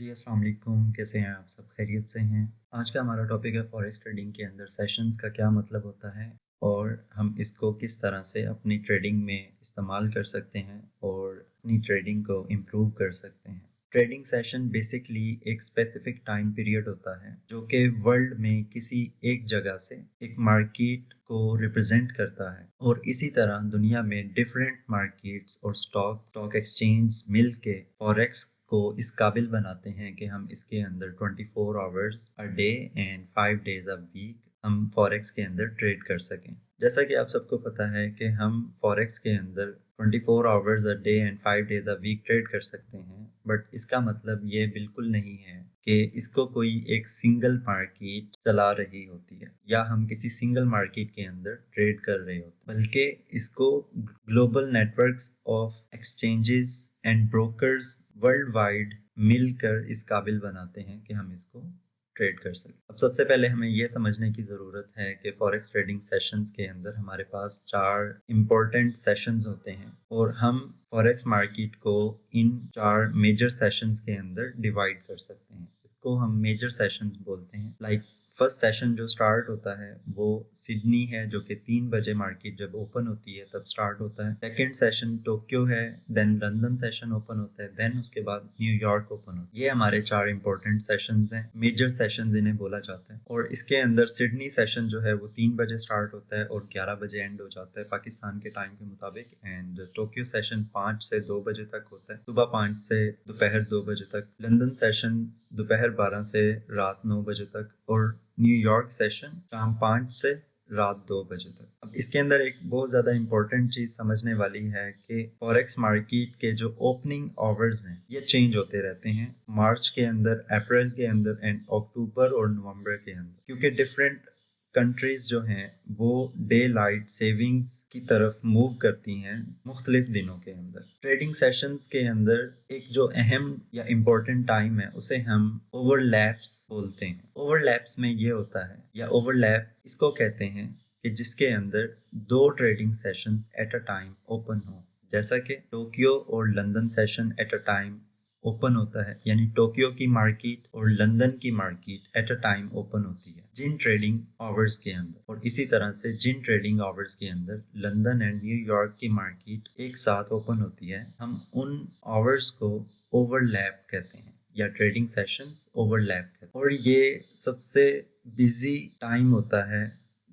जी, अस्सलाम वालेकुम। कैसे हैं आप सब? खैरियत से हैं? आज का हमारा टॉपिक है फॉरेक्स ट्रेडिंग के अंदर सेशंस का क्या मतलब होता है और हम इसको किस तरह से अपनी ट्रेडिंग में इस्तेमाल कर सकते हैं और अपनी ट्रेडिंग को इम्प्रूव कर सकते हैं। ट्रेडिंग सेशन बेसिकली एक स्पेसिफिक टाइम पीरियड होता है जो कि वर्ल्ड में किसी एक जगह से एक मार्केट को रिप्रेजेंट करता है और इसी तरह दुनिया में डिफरेंट मार्केट्स और स्टॉक एक्सचेंज मिल के फॉरेक्स को इस काबिल बनाते हैं कि हम इसके अंदर 24 hours a day and 5 days a week हम फॉरेक्स के अंदर ट्रेड कर सकें। जैसा कि आप सबको पता है कि हम फॉरेक्स के अंदर 24 hours a day and 5 days a week trade कर सकते हैं, बट इसका मतलब ये बिल्कुल नहीं है कि इसको कोई एक सिंगल मार्केट चला रही होती है या हम किसी सिंगल मार्केट के अंदर ट्रेड कर रहे होते हैं, बल्कि इसको global networks of exchanges and brokers world wide मिलकर इस काबिल बनाते हैं कि हम इसको ट्रेड कर सकें। अब सबसे पहले हमें यह समझने की ज़रूरत है कि फॉरेक्स ट्रेडिंग सेशंस के अंदर हमारे पास 4 इम्पोर्टेंट सेशंस होते हैं और हम फॉरेक्स मार्केट को इन 4 मेजर सेशंस के अंदर डिवाइड कर सकते हैं। इसको हम मेजर सेशंस बोलते हैं। लाइक फर्स्ट सेशन जो स्टार्ट होता है वो सिडनी है, जो कि 3 बजे मार्केट जब ओपन होती है तब स्टार्ट होता है। सेकंड सेशन टोक्यो है, देन लंदन सेशन ओपन होता है, देन उसके बाद न्यूयॉर्क ओपन होता है। ये हमारे 4 इंपॉर्टेंट सेशंस हैं, मेजर सेशंस इन्हें बोला जाता है। और इसके अंदर सिडनी सेशन जो है वो 3 बजे स्टार्ट होता है और 11 बजे एंड हो जाता है पाकिस्तान के टाइम के मुताबिक। एंड टोक्यो सेशन 5 से 2 बजे तक होता है, सुबह 5 से दोपहर 2 बजे तक। लंदन सेशन दोपहर 12 से रात 9 बजे तक और न्यूयॉर्क सेशन शाम 5 से रात 2 बजे तक। अब इसके अंदर एक बहुत ज़्यादा इंपॉर्टेंट चीज़ समझने वाली है कि फॉरेक्स मार्केट के जो ओपनिंग आवर्स हैं ये चेंज होते रहते हैं मार्च के अंदर, अप्रैल के अंदर एंड अक्टूबर और नवंबर के अंदर, क्योंकि डिफरेंट कंट्रीज जो हैं वो डे लाइट सेविंग्स की तरफ मूव करती हैं मुख्तलिफ दिनों के अंदर। ट्रेडिंग सेशंस के अंदर एक जो अहम या इम्पोर्टेंट टाइम है उसे हम ओवरलैप्स बोलते हैं। ओवरलैप्स में ये होता है, या ओवरलैप इसको कहते हैं कि जिसके अंदर 2 trading sessions at a time open हो। जैसा कि टोक्यो और London session at a time open होता है, यानी टोक्यो की मार्केट और लंदन की market at a time open होती है जिन ट्रेडिंग आवर्स के अंदर, और इसी तरह से जिन ट्रेडिंग आवर्स के अंदर लंदन एंड न्यूयॉर्क की मार्केट एक साथ ओपन होती है, हम उन आवर्स को ओवरलैप कहते हैं या ट्रेडिंग सेशंस ओवरलैप कहते हैं। और ये सबसे बिजी टाइम होता है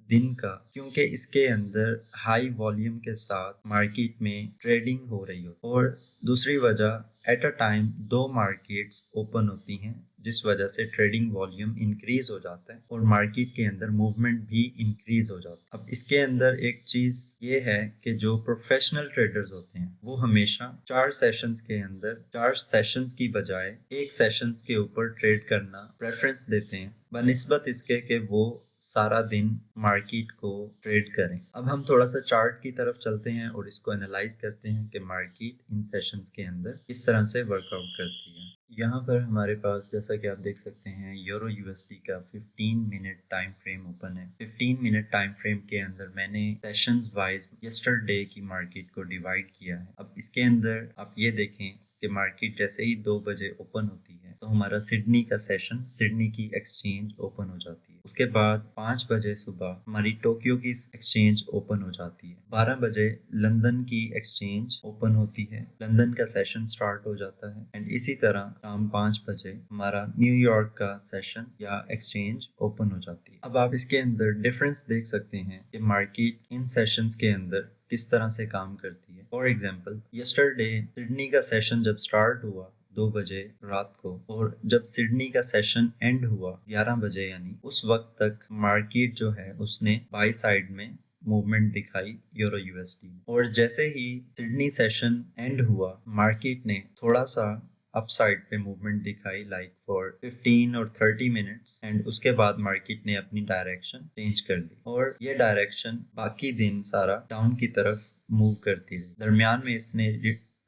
दिन का, क्योंकि इसके अंदर हाई वॉल्यूम के साथ मार्केट में ट्रेडिंग हो रही हो। और दूसरी वजह, at a time 2 markets open होती हैं जिस वजह से ट्रेडिंग वॉल्यूम इंक्रीज हो जाता है और मार्केट के अंदर मूवमेंट भी इंक्रीज हो जाता है। अब इसके अंदर एक चीज़ ये है कि जो प्रोफेशनल ट्रेडर्स होते हैं वो हमेशा 4 सेशंस के अंदर 4 सेशंस की बजाय एक सेशंस के ऊपर ट्रेड करना प्रेफरेंस देते हैं बनिस्बत इसके कि वो सारा दिन मार्केट को ट्रेड करें। अब हम थोड़ा सा चार्ट की तरफ चलते हैं और इसको एनालाइज करते हैं कि मार्केट इन सेशंस के अंदर किस तरह से वर्कआउट करती है। यहाँ पर हमारे पास जैसा कि आप देख सकते हैं यूरो यूएसडी का 15 मिनट टाइम फ्रेम ओपन है। 15 मिनट टाइम फ्रेम के अंदर मैंने सेशंस वाइज यस्टरडे की मार्केट को डिवाइड किया है। अब इसके अंदर आप ये देखें कि मार्केट जैसे ही 2 बजे ओपन होती है तो हमारा सिडनी का सेशन, सिडनी की एक्सचेंज ओपन हो जाती है। उसके बाद 5 बजे सुबह हमारी टोक्यो की एक्सचेंज ओपन हो जाती है। 12 बजे लंदन की एक्सचेंज ओपन होती है, लंदन का सेशन स्टार्ट हो जाता है। एंड इसी तरह शाम 5 बजे हमारा न्यूयॉर्क का सेशन या एक्सचेंज ओपन हो जाती है। अब आप इसके अंदर डिफरेंस देख सकते हैं कि मार्केट इन सेशंस के अंदर किस तरह से काम करती है। फॉर एग्जाम्पल, यस्टरडे सिडनी का सेशन जब स्टार्ट हुआ 2 बजे रात को, और जब सिडनी का सेशन एंड हुआ 11 बजे, यानी उस वक्त तक मार्केट जो है उसने बाई साइड में मूवमेंट दिखाई यूरो यूएसडी में। और जैसे ही सिडनी सेशन एंड हुआ मार्केट ने थोड़ा सा अपसाइड पे मूवमेंट दिखाई, लाइक फॉर 15 और 30 मिनट्स, एंड उसके बाद मार्केट ने अपनी डायरेक्शन चेंज कर ली और ये डायरेक्शन बाकी दिन सारा डाउन की तरफ मूव करती रही। दरमियान में इसने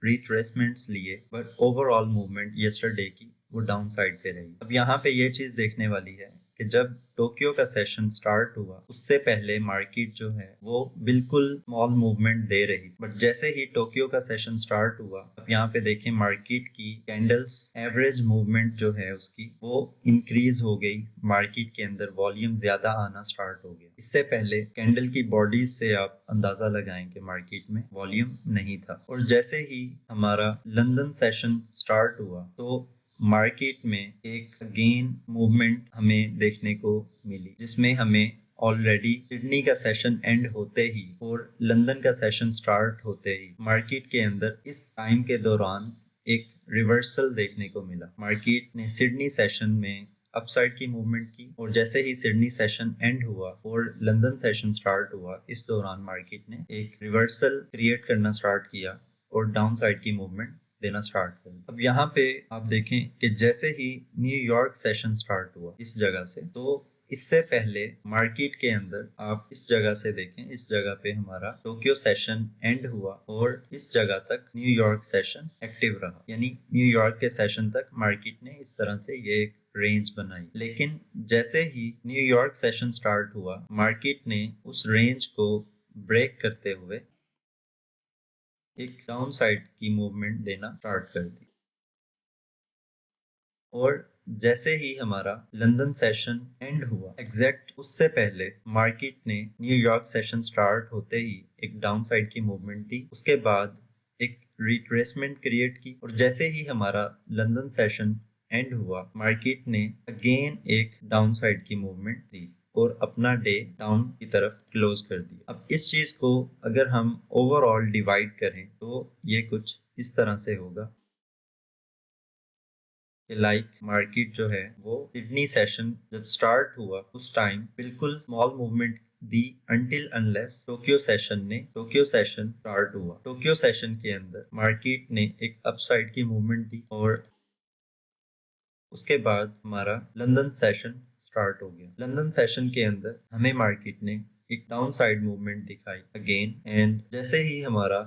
रिट्रेसमेंट्स लिए, बट ओवरऑल मूवमेंट यस्टरडे की वो डाउन साइड पे रही। अब यहाँ पे ये चीज़ देखने वाली है कि जब टोक्यो का सेशन स्टार्ट हुआ उससे पहले मार्केट जो है वो बिल्कुल स्मॉल मूवमेंट दे रही, बट जैसे ही टोक्यो का सेशन स्टार्ट हुआ अब यहाँ पे देखें मार्केट की कैंडल्स एवरेज मूवमेंट जो है उसकी वो इंक्रीज हो गई, मार्केट के अंदर वॉल्यूम ज्यादा आना स्टार्ट हो गया। इससे पहले कैंडल की बॉडी से आप अंदाजा लगाएं कि मार्केट में वॉल्यूम नहीं था। और जैसे ही हमारा लंदन सेशन स्टार्ट हुआ तो मार्केट में एक अगेन मूवमेंट हमें देखने को मिली, जिसमें हमें ऑलरेडी सिडनी का सेशन एंड होते ही और लंदन का सेशन स्टार्ट होते ही मार्केट के अंदर इस टाइम के दौरान एक रिवर्सल देखने को मिला। मार्केट ने सिडनी सेशन में अपसाइड की मूवमेंट की और जैसे ही सिडनी सेशन एंड हुआ और लंदन सेशन स्टार्ट हुआ इस दौरान मार्केट ने एक रिवर्सल क्रिएट करना स्टार्ट किया और डाउन साइड की मूवमेंट देना स्टार्ट कर। अब यहाँ पे आप देखें कि जैसे ही न्यूयॉर्क सेशन स्टार्ट हुआ इस जगह से, तो इससे पहले मार्केट के अंदर आप इस जगह से देखें, इस जगह पे हमारा टोक्यो सेशन एंड हुआ और इस जगह तक न्यूयॉर्क सेशन एक्टिव रहा, यानी न्यूयॉर्क के सेशन तक मार्केट ने इस तरह से ये एक रेंज बनाई। लेकिन जैसे ही न्यूयॉर्क सेशन स्टार्ट हुआ मार्केट ने उस रेंज को ब्रेक करते हुए एक डाउन साइड की मूवमेंट देना स्टार्ट कर दी। और जैसे ही हमारा लंदन सेशन एंड हुआ एग्जैक्ट उससे पहले मार्केट ने न्यूयॉर्क सेशन स्टार्ट होते ही एक डाउन साइड की मूवमेंट दी, उसके बाद एक रिट्रेसमेंट क्रिएट की और जैसे ही हमारा लंदन सेशन एंड हुआ मार्केट ने अगेन एक डाउन साइड की मूवमेंट दी और अपना डे डाउन की तरफ क्लोज कर दिया। अब इस चीज को अगर हम ओवरऑल डिवाइड करें तो ये कुछ इस तरह से होगा कि लाइक मार्केट जो है वो सिडनी सेशन जब स्टार्ट हुआ उस टाइम बिल्कुल स्मॉल मूवमेंट दी until unless Tokyo session start हुआ। टोक्यो सेशन के अंदर मार्केट ने एक अपसाइड की मूवमेंट दी और उसके बाद हमारा लंदन सेशन स्टार्ट हो गया। लंदन सेशन के अंदर हमें मार्केट ने एक डाउन साइड मूवमेंट दिखाई अगेन, एंड जैसे ही हमारा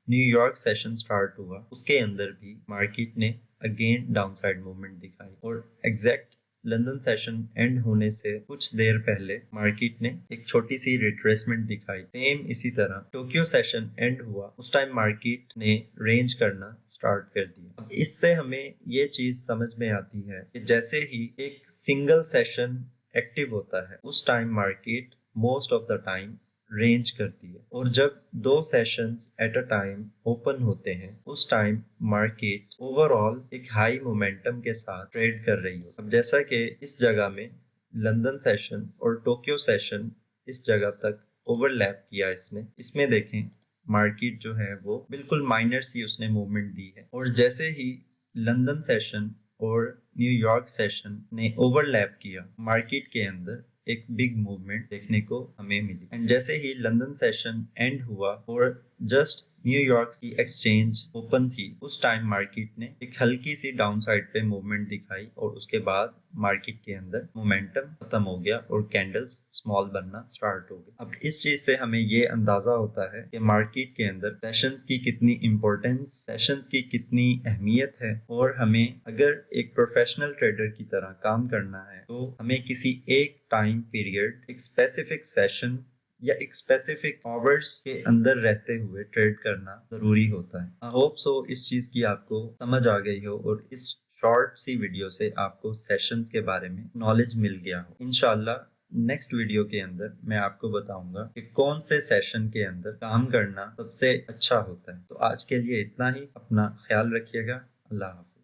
न्यूयॉर्क सेशन स्टार्ट हुआ उसके अंदर भी मार्केट ने अगेन डाउन साइड मूवमेंट दिखाई और एग्जैक्ट लंदन सेशन एंड होने से कुछ देर पहले मार्केट ने एक छोटी सी रिट्रेसमेंट दिखाई। सेम इसी तरह टोक्यो सेशन एंड हुआ उस टाइम मार्केट ने रेंज करना स्टार्ट कर दिया। अब इससे हमें ये चीज समझ में आती है कि जैसे ही एक सिंगल सेशन एक्टिव होता है उस time market most of the time range करती है और जब दो sessions at a time open होते हैं उस टाइम मार्केट ओवरऑल एक हाई मोमेंटम के साथ ट्रेड कर रही हो। अब जैसा कि इस जगह में लंदन सेशन और टोक्यो सेशन इस जगह तक ओवरलैप किया इसने, इसमें देखें मार्केट जो है वो बिल्कुल माइनर सी उसने मूवमेंट दी है और जैसे ही लंदन सेशन और न्यूयॉर्क सेशन ने ओवरलैप किया मार्केट के अंदर एक बिग मूवमेंट देखने को हमें मिली। एंड जैसे ही लंदन सेशन एंड हुआ और जस्ट न्यूयॉर्क की एक्सचेंज ओपन थी उस टाइम मार्केट ने एक हल्की सी डाउन साइड पे मूवमेंट दिखाई और उसके बाद मार्केट के अंदर मोमेंटम खत्म हो गया और कैंडल्स स्मॉल बनना स्टार्ट हो गए। अब इस चीज से हमें ये अंदाजा होता है कि मार्केट के अंदर सेशंस की कितनी इंपॉर्टेंस, सेशंस की कितनी अहमियत है और हमें अगर एक प्रोफेशनल ट्रेडर की तरह काम करना है तो हमें किसी एक टाइम पीरियड, एक स्पेसिफिक सेशन या एक स्पेसिफिक आवर्स के अंदर रहते हुए ट्रेड करना जरूरी होता है। आई होप सो इस चीज की आपको समझ आ गई हो और इस शॉर्ट सी वीडियो से आपको सेशंस के बारे में नॉलेज मिल गया हो। इंशाल्लाह नेक्स्ट वीडियो के अंदर मैं आपको बताऊंगा कि कौन से सेशन के अंदर काम करना सबसे अच्छा होता है। तो आज के लिए इतना ही, अपना ख्याल रखिएगा। अल्लाह हाफ़िज़।